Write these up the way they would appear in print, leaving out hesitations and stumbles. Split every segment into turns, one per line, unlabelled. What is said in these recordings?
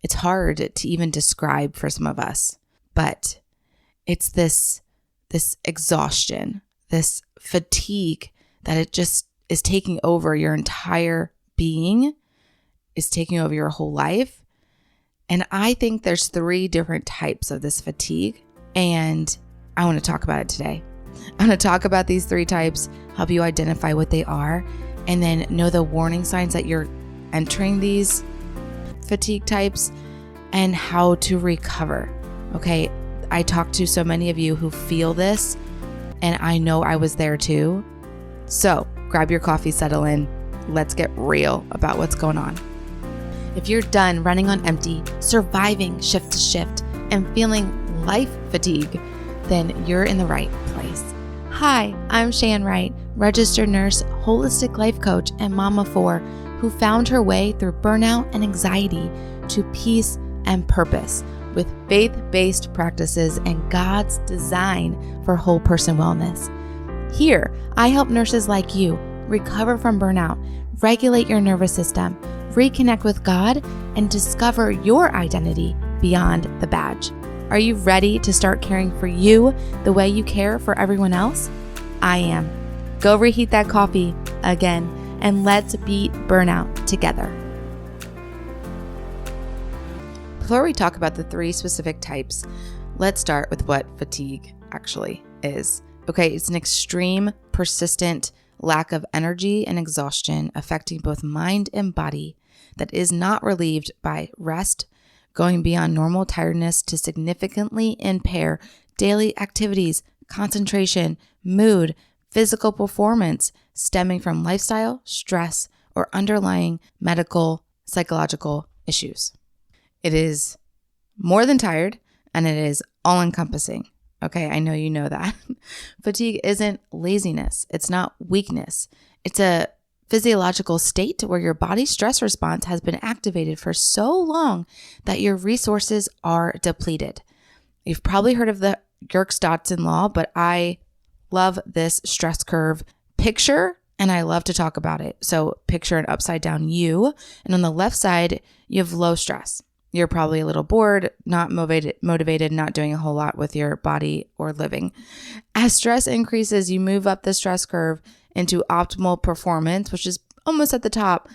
It's hard to even describe for some of us, but it's this exhaustion, this fatigue that it just is taking over your entire being, is taking over your whole life. And I think there's 3 different types of this fatigue, and I want to talk about it today. I want to talk about these 3 types, help you identify what they are, and then know the warning signs that you're entering these fatigue types and how to recover. Okay, I talk to so many of you who feel this, and I know I was there too. So grab your coffee, settle in. Let's get real about what's going on. If you're done running on empty, surviving shift to shift, and feeling life fatigue, then you're in the right place. Hi, I'm Shan Wright, registered nurse, holistic life coach, and mama 4 who found her way through burnout and anxiety to peace and purpose with faith-based practices and God's design for whole person wellness. Here, I help nurses like you recover from burnout, regulate your nervous system, reconnect with God, and discover your identity beyond the badge. Are you ready to start caring for you the way you care for everyone else? I am. Go reheat that coffee again, and let's beat burnout together. Before we talk about the 3 specific types, let's start with what fatigue actually is. Okay, it's an extreme, persistent lack of energy and exhaustion affecting both mind and body that is not relieved by rest, going beyond normal tiredness to significantly impair daily activities, concentration, mood, physical performance stemming from lifestyle, stress, or underlying medical, psychological issues. It is more than tired, and it is all-encompassing. Okay, I know you know that. Fatigue isn't laziness. It's not weakness. It's a physiological state where your body's stress response has been activated for so long that your resources are depleted. You've probably heard of the Yerkes-Dodson law, but I love this stress curve picture, and I love to talk about it. So picture an upside down U, and on the left side, you have low stress. You're probably a little bored, not motivated, not doing a whole lot with your body or living. As stress increases, you move up the stress curve into optimal performance, which is almost at the top.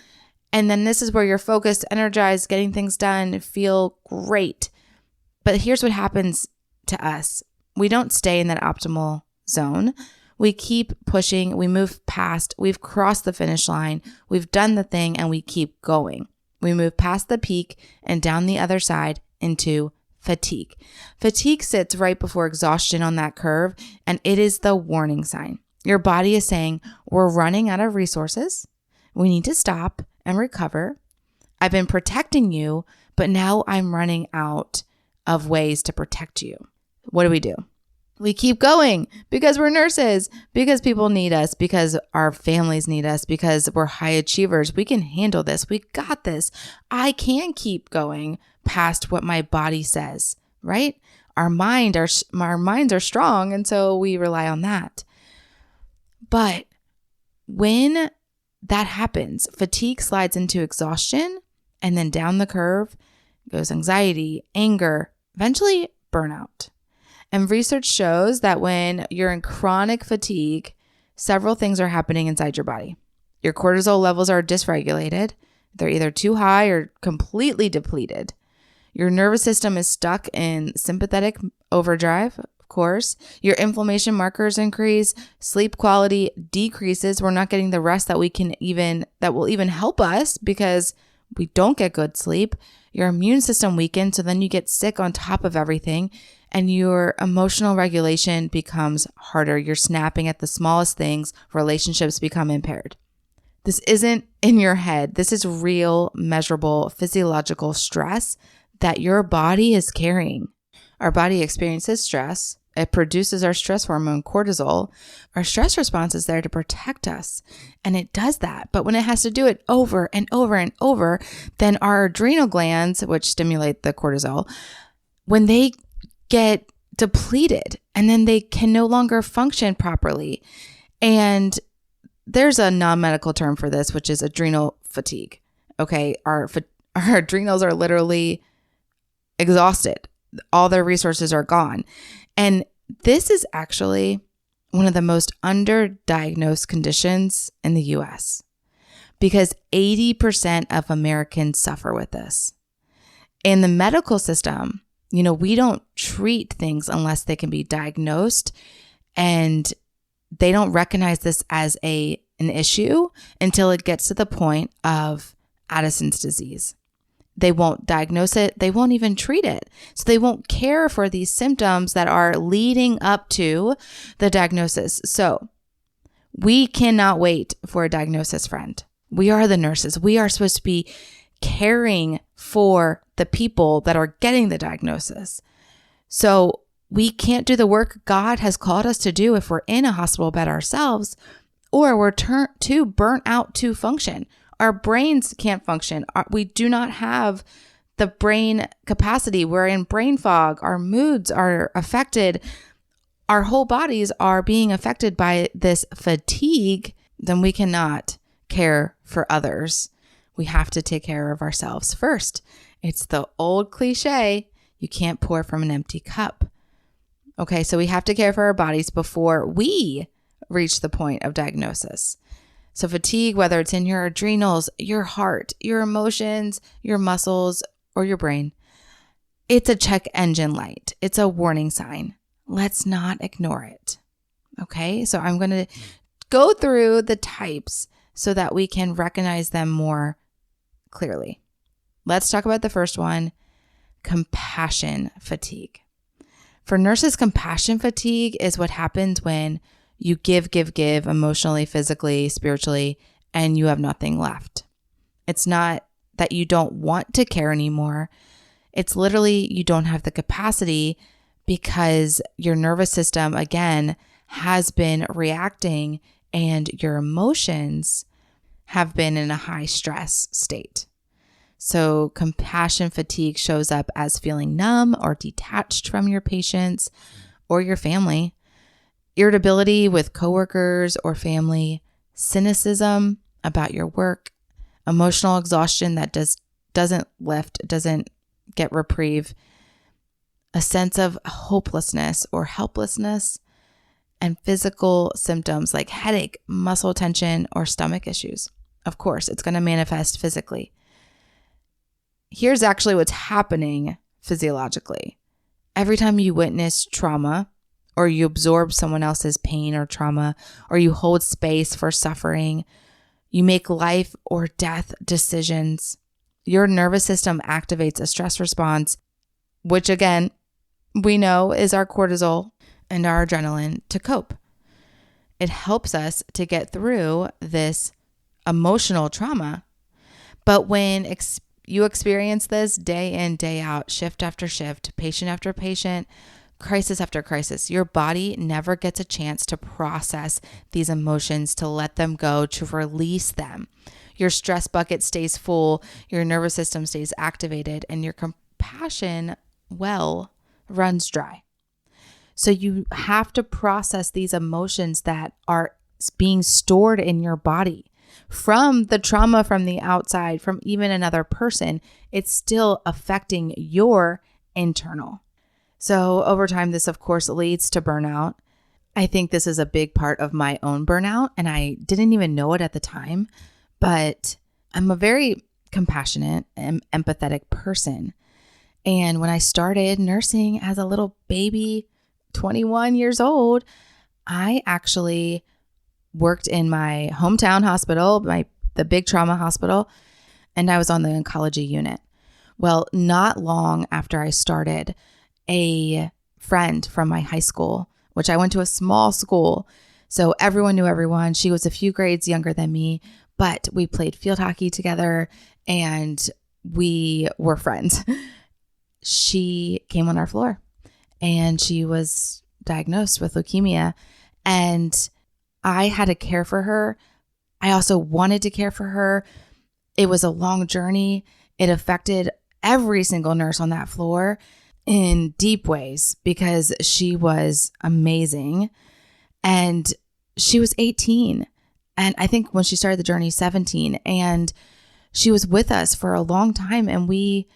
And then this is where you're focused, energized, getting things done, feel great. But here's what happens to us. We don't stay in that optimal zone. We keep pushing, we move past, we've crossed the finish line, we've done the thing, and we keep going. We move past the peak and down the other side into fatigue. Fatigue sits right before exhaustion on that curve, and it is the warning sign. Your body is saying, we're running out of resources. We need to stop and recover. I've been protecting you, but now I'm running out of ways to protect you. What do? We keep going because we're nurses, because people need us, because our families need us, because we're high achievers. We can handle this. We got this. I can keep going past what my body says, right? Our minds are strong, and so we rely on that. But when that happens, fatigue slides into exhaustion, and then down the curve goes anxiety, anger, eventually burnout. And research shows that when you're in chronic fatigue, several things are happening inside your body. Your cortisol levels are dysregulated. They're either too high or completely depleted. Your nervous system is stuck in sympathetic overdrive, of course. Your inflammation markers increase. Sleep quality decreases. We're not getting the rest that will even help us because we don't get good sleep. Your immune system weakens, so then you get sick on top of everything. And your emotional regulation becomes harder. You're snapping at the smallest things. Relationships become impaired. This isn't in your head. This is real, measurable, physiological stress that your body is carrying. Our body experiences stress. It produces our stress hormone, cortisol. Our stress response is there to protect us, and it does that. But when it has to do it over and over and over, then our adrenal glands, which stimulate the cortisol, when they get depleted and then they can no longer function properly. And there's a non-medical term for this, which is adrenal fatigue. Okay, our adrenals are literally exhausted. All their resources are gone. And this is actually one of the most underdiagnosed conditions in the US because 80% of Americans suffer with this. In the medical system, we don't treat things unless they can be diagnosed, and they don't recognize this as an issue until it gets to the point of Addison's disease. They won't diagnose it. They won't even treat it. So they won't care for these symptoms that are leading up to the diagnosis. So we cannot wait for a diagnosis, friend. We are the nurses. We are supposed to be caring for the people that are getting the diagnosis. So we can't do the work God has called us to do if we're in a hospital bed ourselves, or we're too burnt out to function. Our brains can't function. We do not have the brain capacity. We're in brain fog. Our moods are affected. Our whole bodies are being affected by this fatigue. Then we cannot care for others. We have to take care of ourselves first. It's the old cliche, you can't pour from an empty cup. Okay, so we have to care for our bodies before we reach the point of diagnosis. So fatigue, whether it's in your adrenals, your heart, your emotions, your muscles, or your brain, it's a check engine light. It's a warning sign. Let's not ignore it. Okay, so I'm going to go through the types so that we can recognize them more clearly. Let's talk about the first one, compassion fatigue. For nurses, compassion fatigue is what happens when you give emotionally, physically, spiritually, and you have nothing left. It's not that you don't want to care anymore. It's literally you don't have the capacity because your nervous system, again, has been reacting and your emotions have been in a high stress state. So compassion fatigue shows up as feeling numb or detached from your patients or your family, irritability with coworkers or family, cynicism about your work, emotional exhaustion that doesn't lift, doesn't get reprieve, a sense of hopelessness or helplessness, and physical symptoms like headache, muscle tension, or stomach issues. Of course, it's going to manifest physically. Here's actually what's happening physiologically. Every time you witness trauma, or you absorb someone else's pain or trauma, or you hold space for suffering, you make life or death decisions, your nervous system activates a stress response, which again, we know is our cortisol and our adrenaline to cope. It helps us to get through this emotional trauma. But when you experience this day in, day out, shift after shift, patient after patient, crisis after crisis, your body never gets a chance to process these emotions, to let them go, to release them. Your stress bucket stays full, your nervous system stays activated, and your compassion well runs dry. So you have to process these emotions that are being stored in your body from the trauma from the outside, from even another person. It's still affecting your internal. So over time, this of course leads to burnout. I think this is a big part of my own burnout, and I didn't even know it at the time, but I'm a very compassionate and empathetic person. And when I started nursing as a little baby, 21 years old, I actually worked in my hometown hospital, the big trauma hospital, and I was on the oncology unit. Well, not long after I started, a friend from my high school, which I went to a small school, so everyone knew everyone. She was a few grades younger than me, but we played field hockey together and we were friends. She came on our floor and she was diagnosed with leukemia, and I had to care for her. I also wanted to care for her. It was a long journey. It affected every single nurse on that floor in deep ways because she was amazing. And she was 18. And I think when she started the journey, 17. And she was with us for a long time. And we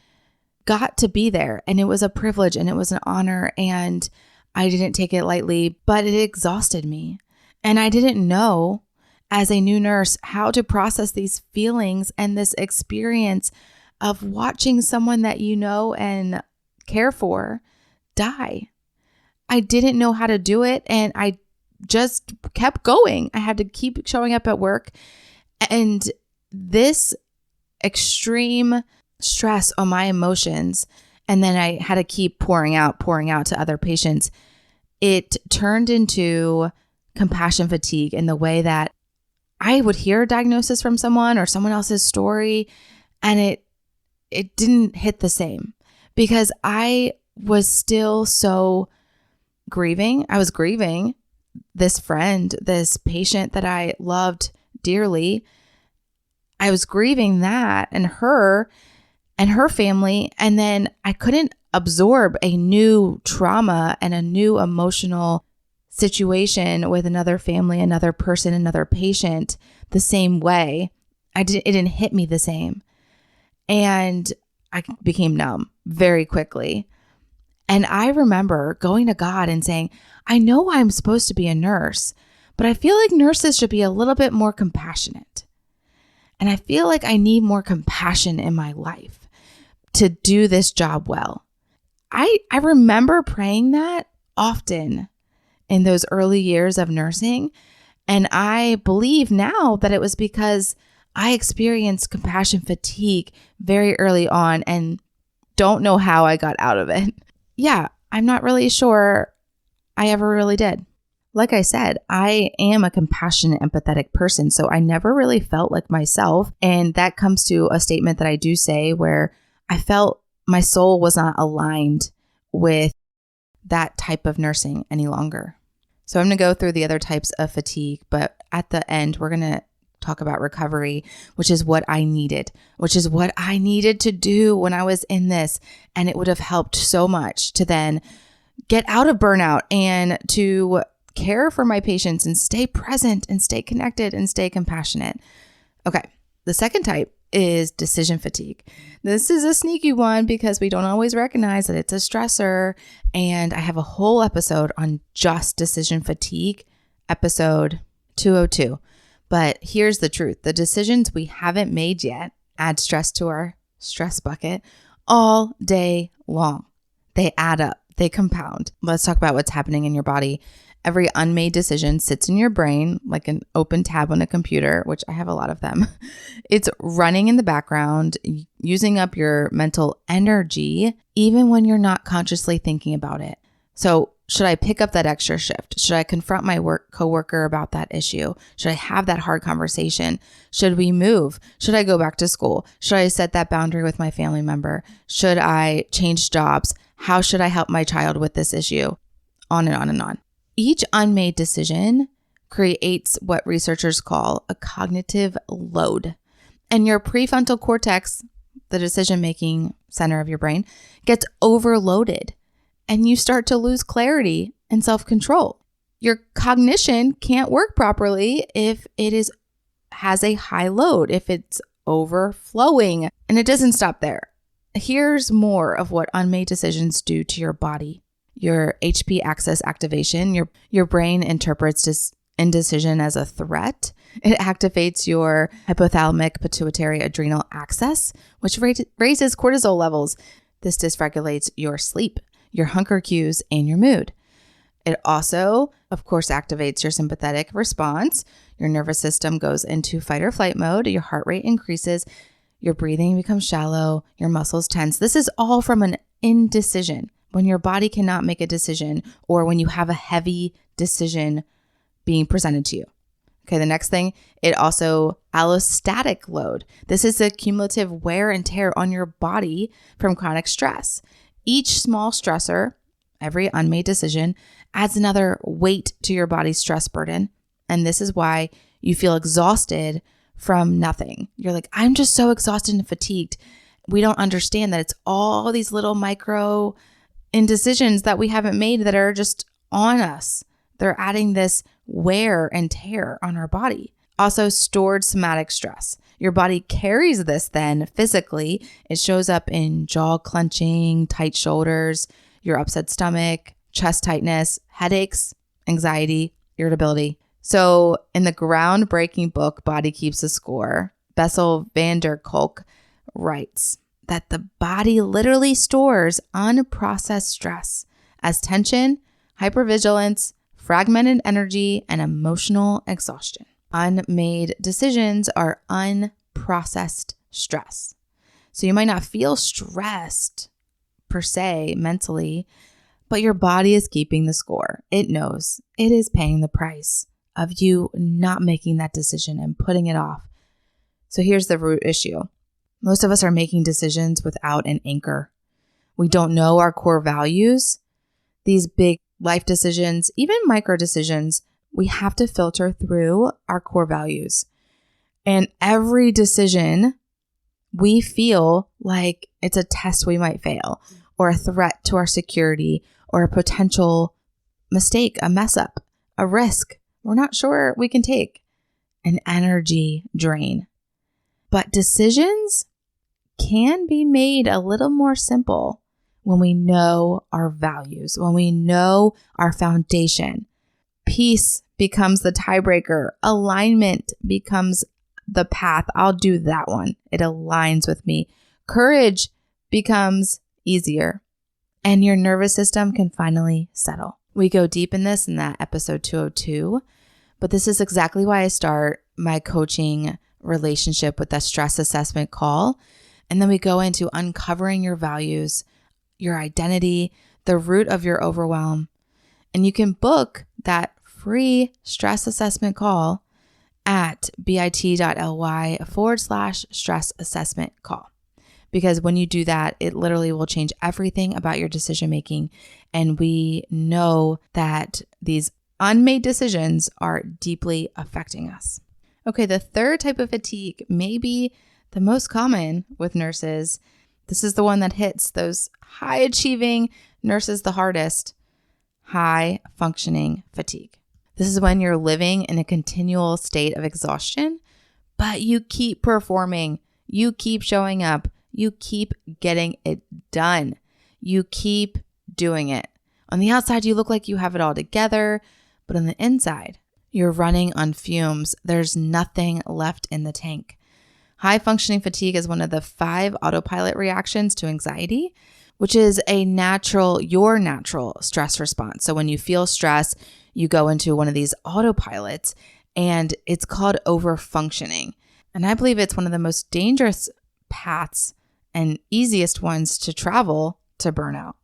got to be there, and it was a privilege and it was an honor, and I didn't take it lightly, but it exhausted me. And I didn't know as a new nurse how to process these feelings and this experience of watching someone that you know and care for die. I didn't know how to do it, and I just kept going. I had to keep showing up at work, and this extreme stress on my emotions, and then I had to keep pouring out to other patients. It turned into compassion fatigue in the way that I would hear a diagnosis from someone or someone else's story, and it didn't hit the same because I was still so grieving. I was grieving this friend, this patient that I loved dearly. I was grieving that and her family. And then I couldn't absorb a new trauma and a new emotional situation with another family, another person, another patient the same way. It didn't hit me the same. And I became numb very quickly. And I remember going to God and saying, I know I'm supposed to be a nurse, but I feel like nurses should be a little bit more compassionate. And I feel like I need more compassion in my life to do this job well. I remember praying that often in those early years of nursing. And I believe now that it was because I experienced compassion fatigue very early on and don't know how I got out of it. Yeah, I'm not really sure I ever really did. Like I said, I am a compassionate, empathetic person, so I never really felt like myself. And that comes to a statement that I do say where I felt my soul was not aligned with that type of nursing any longer. So I'm going to go through the other types of fatigue, but at the end, we're going to talk about recovery, which is what I needed to do when I was in this. And it would have helped so much to then get out of burnout and to care for my patients and stay present and stay connected and stay compassionate. Okay. The second type is decision fatigue. This is a sneaky one because we don't always recognize that it's a stressor. And I have a whole episode on just decision fatigue, episode 202. But here's the truth. The decisions we haven't made yet add stress to our stress bucket all day long. They add up. They compound. Let's talk about what's happening in your body. Every unmade decision sits in your brain like an open tab on a computer, which I have a lot of them. It's running in the background, using up your mental energy, even when you're not consciously thinking about it. So should I pick up that extra shift? Should I confront my coworker about that issue? Should I have that hard conversation? Should we move? Should I go back to school? Should I set that boundary with my family member? Should I change jobs? How should I help my child with this issue? On and on and on. Each unmade decision creates what researchers call a cognitive load. And your prefrontal cortex, the decision-making center of your brain, gets overloaded. And you start to lose clarity and self-control. Your cognition can't work properly if it has a high load, if it's overflowing. And it doesn't stop there. Here's more of what unmade decisions do to your body. Your HP axis activation, your brain interprets this indecision as a threat. It activates your hypothalamic pituitary adrenal axis, which raises cortisol levels. This dysregulates your sleep, your hunger cues, and your mood. It also, of course, activates your sympathetic response. Your nervous system goes into fight or flight mode. Your heart rate increases. Your breathing becomes shallow. Your muscles tense. This is all from an indecision. When your body cannot make a decision or when you have a heavy decision being presented to you. Okay, the next thing, it also allostatic load. This is the cumulative wear and tear on your body from chronic stress. Each small stressor, every unmade decision, adds another weight to your body's stress burden. And this is why you feel exhausted from nothing. You're like, I'm just so exhausted and fatigued. We don't understand that it's all these little micro indecisions that we haven't made that are just on us. They're adding this wear and tear on our body. Also, stored somatic stress. Your body carries this then physically. It shows up in jaw clenching, tight shoulders, your upset stomach, chest tightness, headaches, anxiety, irritability. So in the groundbreaking book, Body Keeps a Score, Bessel van der Kolk writes that the body literally stores unprocessed stress as tension, hypervigilance, fragmented energy, and emotional exhaustion. Unmade decisions are unprocessed stress. So you might not feel stressed per se mentally, but your body is keeping the score. It knows it is paying the price of you not making that decision and putting it off. So here's the root issue. Most of us are making decisions without an anchor. We don't know our core values. These big life decisions, even micro decisions, we have to filter through our core values. And every decision, we feel like it's a test we might fail, or a threat to our security, or a potential mistake, a mess up, a risk we're not sure we can take, an energy drain. But decisions can be made a little more simple when we know our values, when we know our foundation. Peace becomes the tiebreaker. Alignment becomes the path. I'll do that one. It aligns with me. Courage becomes easier, and your nervous system can finally settle. We go deep in this in that episode 202, but this is exactly why I start my coaching relationship with that stress assessment call. And then we go into uncovering your values, your identity, the root of your overwhelm. And you can book that free stress assessment call at bit.ly/stress assessment call. Because when you do that, it literally will change everything about your decision making. And we know that these unmade decisions are deeply affecting us. Okay, the third type of fatigue may be the most common with nurses. This is the one that hits those high achieving nurses the hardest. High functioning fatigue. This is when you're living in a continual state of exhaustion, but you keep performing, you keep showing up, you keep getting it done, you keep doing it. On the outside, you look like you have it all together, but on the inside, you're running on fumes. There's nothing left in the tank. High functioning fatigue is one of the 5 autopilot reactions to anxiety, which is your natural stress response. So when you feel stress, you go into one of these autopilots, and it's called overfunctioning. And I believe it's one of the most dangerous paths and easiest ones to travel to burnout.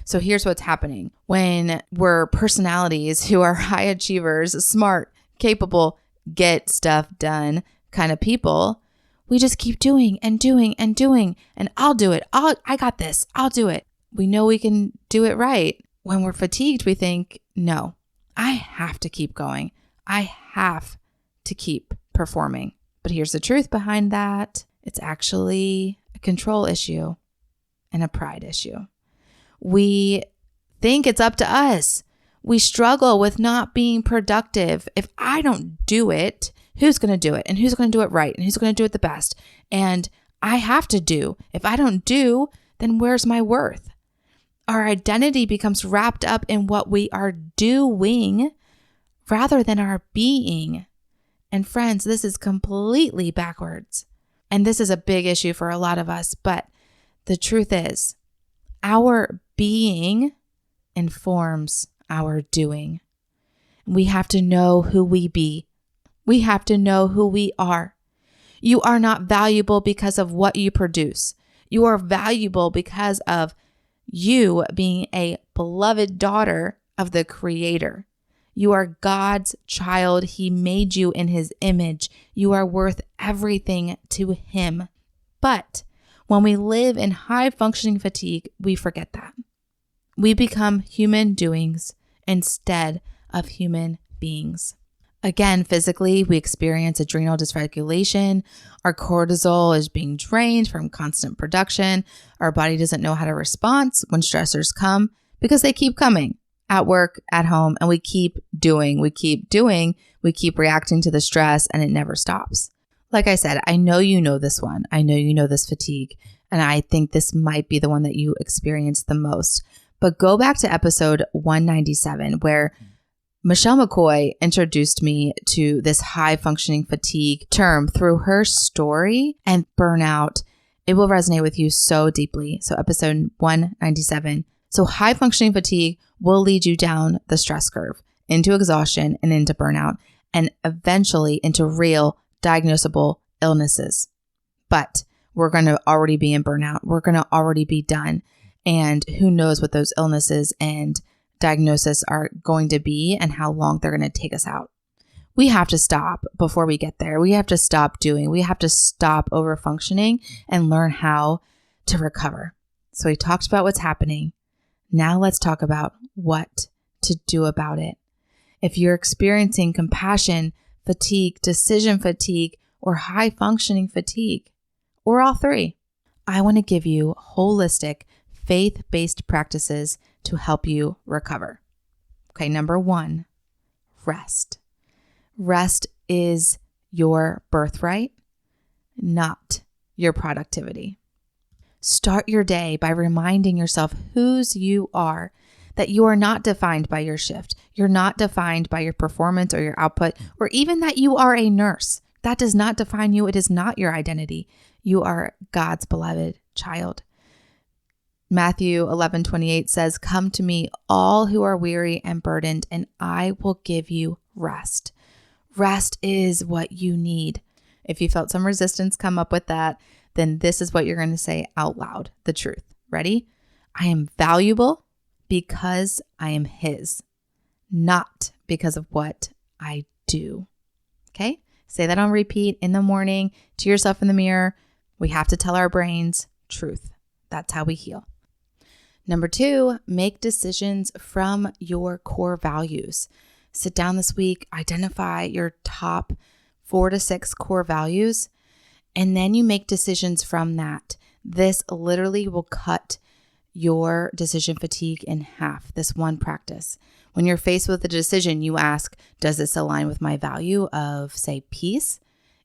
So here's what's happening. When we're personalities who are high achievers, smart, capable, get stuff done kind of people, we just keep doing and doing and doing, and I'll do it. I got this. I'll do it. We know we can do it right. When we're fatigued, we think, no, I have to keep going. I have to keep performing. But here's the truth behind that. It's actually a control issue and a pride issue. We think it's up to us. We struggle with not being productive. If I don't do it, who's going to do it? And who's going to do it right? And who's going to do it the best? And I have to do. If I don't do, then where's my worth? Our identity becomes wrapped up in what we are doing rather than our being. And friends, this is completely backwards. And this is a big issue for a lot of us. But the truth is, our being informs our doing. We have to know who we be. We have to know who we are. You are not valuable because of what you produce. You are valuable because of you being a beloved daughter of the Creator. You are God's child. He made you in His image. You are worth everything to Him. But when we live in high functioning fatigue, we forget that. We become human doings instead of human beings. Again, physically, we experience adrenal dysregulation. Our cortisol is being drained from constant production. Our body doesn't know how to respond when stressors come because they keep coming at work, at home, and we keep doing, we keep reacting to the stress, and it never stops. Like I said, I know you know this one. I know you know this fatigue. And I think this might be the one that you experience the most. But go back to episode 197, where Michelle McCoy introduced me to this high functioning fatigue term through her story and burnout. It will resonate with you so deeply. So episode 197. So high functioning fatigue will lead you down the stress curve into exhaustion and into burnout and eventually into real diagnosable illnesses. But we're going to already be in burnout. We're going to already be done. And who knows what those illnesses and diagnosis are going to be and how long they're going to take us out. We have to stop before we get there. We have to stop doing. We have to stop over functioning and learn how to recover. So we talked about what's happening. Now let's talk about what to do about it. If you're experiencing compassion fatigue, decision fatigue, or high functioning fatigue, or all three, I want to give you holistic, faith-based practices to help you recover. Okay, number 1, rest. Rest is your birthright, not your productivity. Start your day by reminding yourself whose you are, that you are not defined by your shift. You're not defined by your performance or your output, or even that you are a nurse. That does not define you. It is not your identity. You are God's beloved child. Matthew 11:28 says, "Come to me, all who are weary and burdened, and I will give you rest." Rest is what you need. If you felt some resistance come up with that, then this is what you're going to say out loud, the truth. Ready? I am valuable because I am His, not because of what I do. Okay? Say that on repeat in the morning to yourself in the mirror. We have to tell our brains truth. That's how we heal. Number 2, make decisions from your core values. Sit down this week, identify your top 4 to 6 core values, and then you make decisions from that. This literally will cut your decision fatigue in half, this one practice. When you're faced with a decision, you ask, does this align with my value of, say, peace?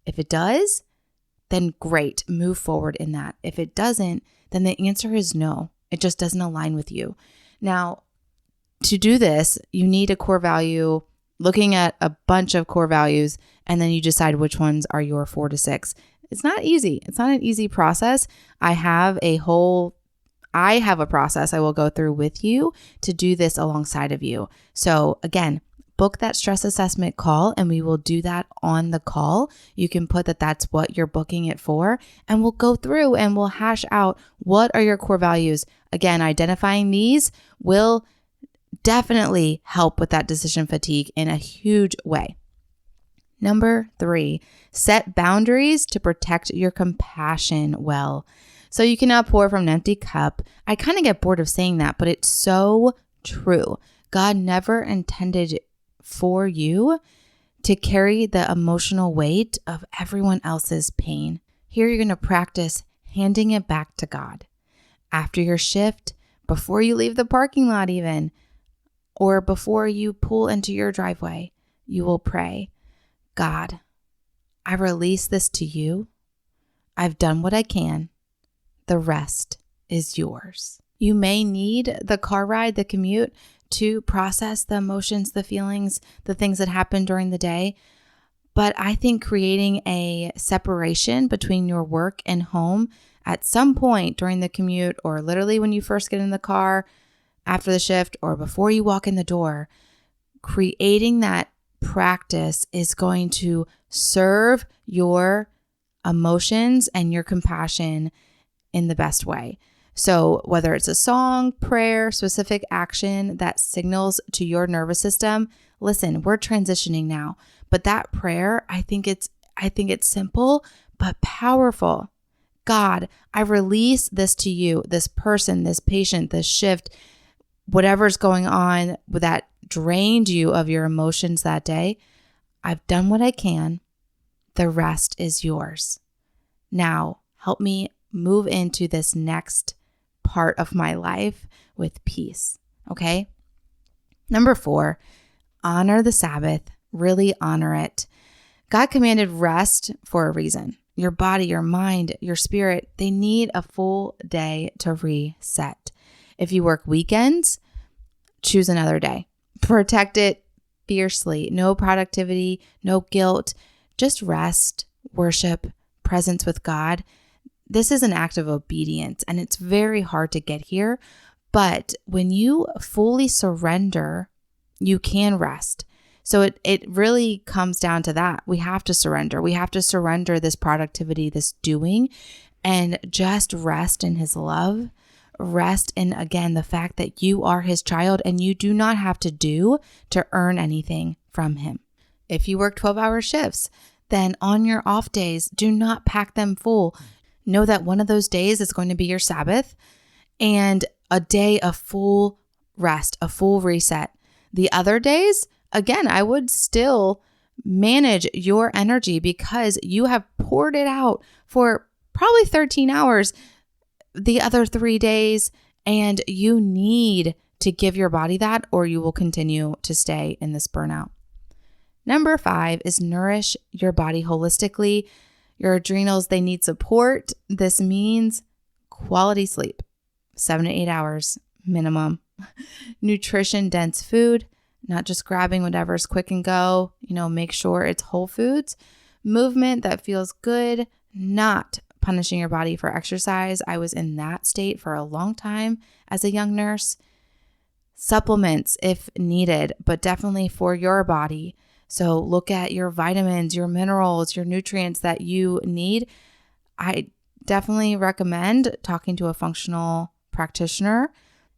If it does, then great, move forward in that. If it doesn't, then the answer is no. It just doesn't align with you. Now, to do this, you need a core value, looking at a bunch of core values, and then you decide which ones are your 4 to 6. It's not easy. It's not an easy process. I have a process I will go through with you to do this alongside of you. So again, book that stress assessment call and we will do that on the call. You can put that that's what you're booking it for, and we'll go through and we'll hash out what are your core values. Again, identifying these will definitely help with that decision fatigue in a huge way. Number 3, set boundaries to protect your compassion well. So you cannot pour from an empty cup. I kind of get bored of saying that, but it's so true. God never intended for you to carry the emotional weight of everyone else's pain. Here you're going to practice handing it back to God. After your shift, before you leave the parking lot even, or before you pull into your driveway, you will pray, God, I release this to you. I've done what I can. The rest is yours. You may need the car ride, the commute, to process the emotions, the feelings, the things that happen during the day. But I think creating a separation between your work and home at some point during the commute, or literally when you first get in the car, after the shift, or before you walk in the door, creating that practice is going to serve your emotions and your compassion in the best way. So whether it's a song, prayer, specific action that signals to your nervous system, listen, we're transitioning now, but that prayer, I think it's simple, but powerful. God, I release this to you, this person, this patient, this shift, whatever's going on that drained you of your emotions that day. I've done what I can. The rest is yours. Now, help me move into this next part of my life with peace. Okay? Number 4, honor the Sabbath. Really honor it. God commanded rest for a reason. Your body, your mind, your spirit, they need a full day to reset. If you work weekends, choose another day. Protect it fiercely. No productivity, no guilt, just rest, worship, presence with God. This is an act of obedience, and it's very hard to get here. But when you fully surrender, you can rest. So it really comes down to that. We have to surrender. We have to surrender this productivity, this doing, and just rest in His love. Rest in, again, the fact that you are His child and you do not have to do to earn anything from Him. If you work 12-hour shifts, then on your off days, do not pack them full. Know that one of those days is going to be your Sabbath and a day of full rest, a full reset. The other days, again, I would still manage your energy because you have poured it out for probably 13 hours the other 3 days, and you need to give your body that, or you will continue to stay in this burnout. Number 5 is nourish your body holistically. Your adrenals, they need support. This means quality sleep, 7 to 8 hours minimum. Nutrition dense food, not just grabbing whatever's quick and go. Make sure it's whole foods. Movement that feels good, not punishing your body for exercise. I was in that state for a long time as a young nurse. Supplements if needed, but definitely for your body. So look at your vitamins, your minerals, your nutrients that you need. I definitely recommend talking to a functional practitioner.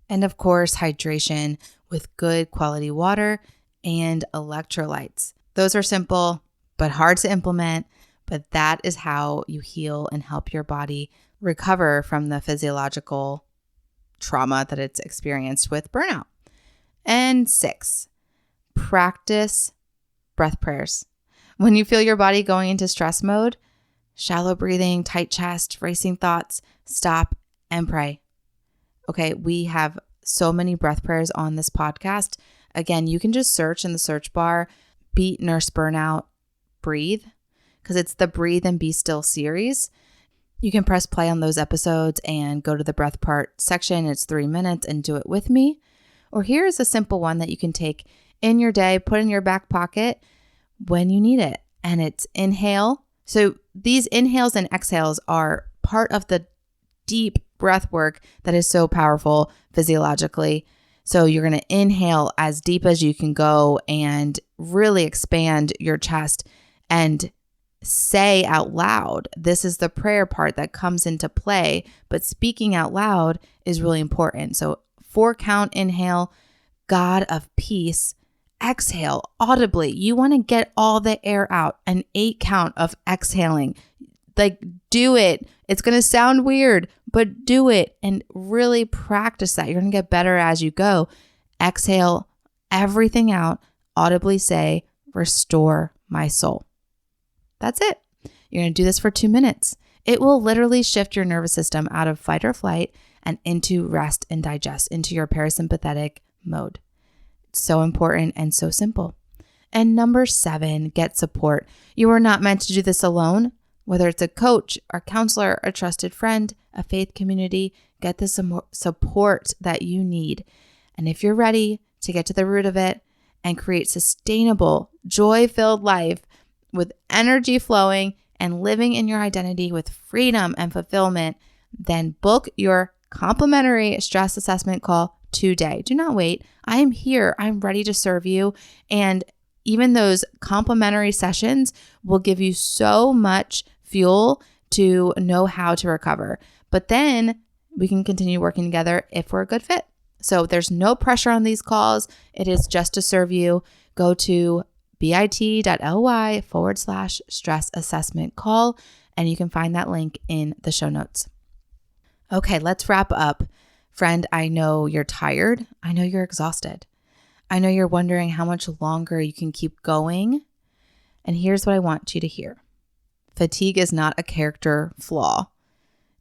And of course, hydration with good quality water and electrolytes. Those are simple, but hard to implement. But that is how you heal and help your body recover from the physiological trauma that it's experienced with burnout. And 6, practice breath prayers. When you feel your body going into stress mode, shallow breathing, tight chest, racing thoughts, stop and pray. Okay, we have so many breath prayers on this podcast. Again, you can just search in the search bar, Beat Nurse Burnout, Breathe, because it's the Breathe and Be Still series. You can press play on those episodes and go to the breath part section. It's 3 minutes and do it with me. Or here's a simple one that you can take in your day, put in your back pocket when you need it. And it's inhale. So these inhales and exhales are part of the deep breath work that is so powerful physiologically. So you're going to inhale as deep as you can go and really expand your chest and say out loud. This is the prayer part that comes into play, but speaking out loud is really important. So 4 count inhale, God of peace. Exhale audibly. You want to get all the air out. An 8 count of exhaling. Do it. It's going to sound weird, but do it and really practice that. You're going to get better as you go. Exhale everything out. Audibly say, restore my soul. That's it. You're going to do this for 2 minutes. It will literally shift your nervous system out of fight or flight and into rest and digest, into your parasympathetic mode. It's so important and so simple. And number 7, get support. You are not meant to do this alone. Whether it's a coach, a counselor, a trusted friend, a faith community, get the support that you need. And if you're ready to get to the root of it and create sustainable, joy-filled life with energy flowing and living in your identity with freedom and fulfillment, then book your complimentary stress assessment call today. Do not wait. I am here. I'm ready to serve you. And even those complimentary sessions will give you so much fuel to know how to recover. But then we can continue working together if we're a good fit. So there's no pressure on these calls. It is just to serve you. Go to bit.ly/stress assessment call, and you can find that link in the show notes. Okay, let's wrap up. Friend, I know you're tired. I know you're exhausted. I know you're wondering how much longer you can keep going. And here's what I want you to hear. Fatigue is not a character flaw.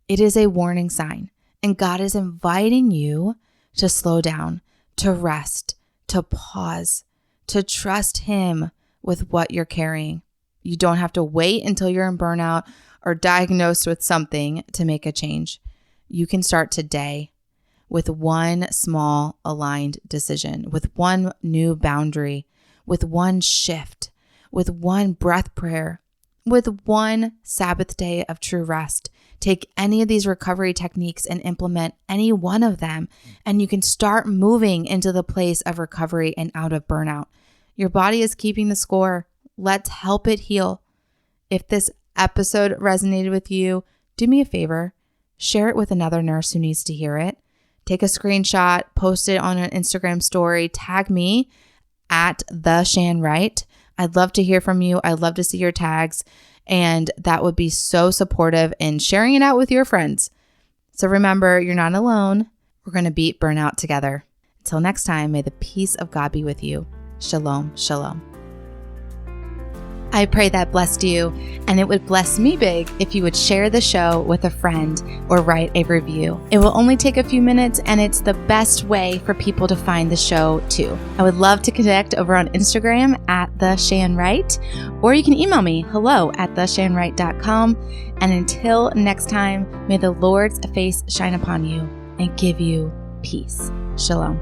It is a warning sign. And God is inviting you to slow down, to rest, to pause, to trust Him with what you're carrying. You don't have to wait until you're in burnout or diagnosed with something to make a change. You can start today with one small aligned decision, with one new boundary, with one shift, with one breath prayer, with one Sabbath day of true rest. Take any of these recovery techniques and implement any one of them, and you can start moving into the place of recovery and out of burnout. Your body is keeping the score. Let's help it heal. If this episode resonated with you, do me a favor, share it with another nurse who needs to hear it. Take a screenshot, post it on an Instagram story, tag me at @theshanwright. I'd love to hear from you. I'd love to see your tags, and that would be so supportive in sharing it out with your friends. So remember, you're not alone. We're going to beat burnout together. Until next time, may the peace of God be with you. Shalom, shalom. I pray that blessed you, and it would bless me big if you would share the show with a friend or write a review. It will only take a few minutes, and it's the best way for people to find the show too. I would love to connect over on Instagram at @theshanwright, or you can email me hello@theshanwright.com. And until next time, may the Lord's face shine upon you and give you peace. Shalom.